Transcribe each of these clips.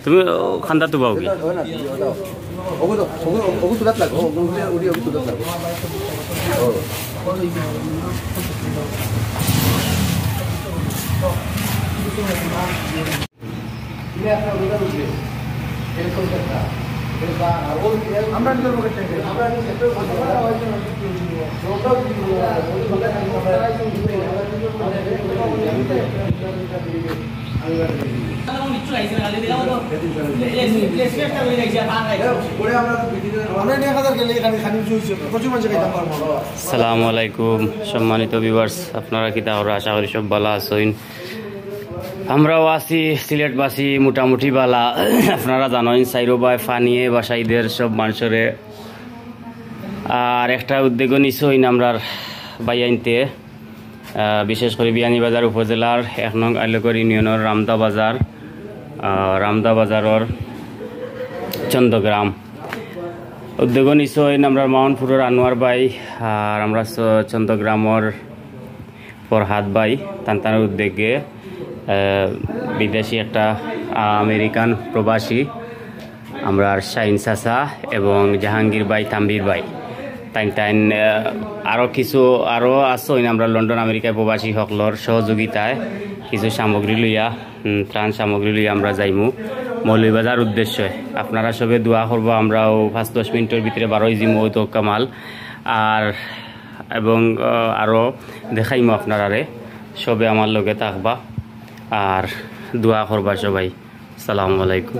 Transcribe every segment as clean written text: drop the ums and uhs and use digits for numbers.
তুমি খান্দা তো বাবু আসসালামু আলাইকুম সম্মানিত ভিউয়ার্স, আপনারা কি তাহলে আশা করি সব ভালো আছেন। আমরাও আছি সিলেটবাসী মোটামুটি বালা। আপনারা জানেন সাইরো বাই ফানিয়ে বাসাইদের সব মানুষরে আর একটা উদ্যোগ নিছই আমরার বাইয়াইনতে, বিশেষ করে বিয়ানীবাজার উপজেলার 1 নং আইলকর ইউনিয়নের রামদা বাজারের চন্দ্রগ্রাম উদ্যোগ নিছই আমরা মাউন্টপুরের আনোয়ার ভাই আর আমরা চন্দ্রগ্রামের ফরহাদ ভাই তান্তানের উদ্যোগে বিদেশি একটা আমেরিকান প্রবাসী আমরা শাহিন চাচা এবং জাহাঙ্গীর ভাই তাম্বির ভাই তাইন আরও আসইন আমরা লন্ডন আমেরিকায় প্রবাসী সকলের সহযোগিতায় কিছু সামগ্রী লইয়া ত্রাণ সামগ্রী লইয়া আমরা যাইমু মৌলভীবাজার উদ্দেশ্যে। আপনারা সবে দোয়া করবো, আমরাও 5-10 মিনিটের ভিতরে বারোই জিমু তো কামাল আর এবং আরও দেখাইমু আপনারারে। সবে আমার লগে থাকবা আর দোয়া করবা সবাই। আসসালামু আলাইকুম।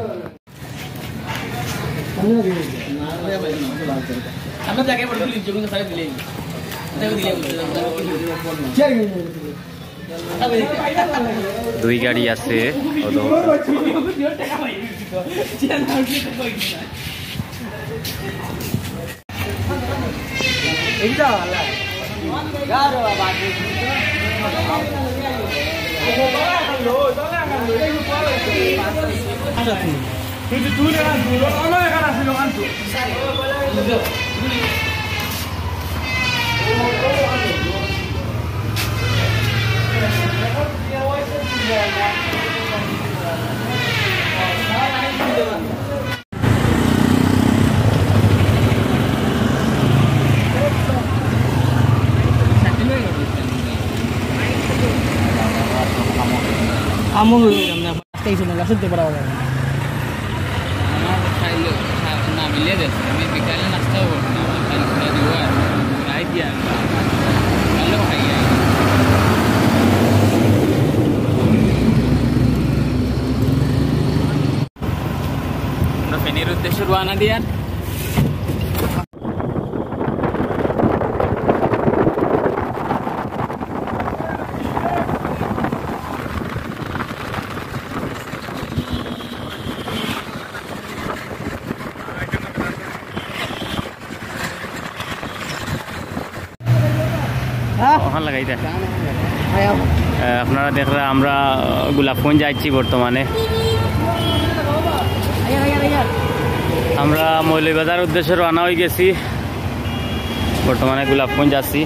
দুই গাড়ি আছে আমল না স্টেশনে লাসতে পড়া হবে আমার খাইলে না মিলে দে আমি বিকালে নাস্তা করব না খালি খাই দিব আর খাই দিয়া ভালো খাইয়া আমরা ফেনীর উদ্দেশ্যে রওনা দিয়ার আপনারা দেখলে আমরা গোলাপগঞ্জ যাচ্ছি বর্তমানে। আমরা মৌলভীবাজার উদ্দেশ্যে রওনা হয়ে গেছি, বর্তমানে গোলাপগঞ্জ আছি।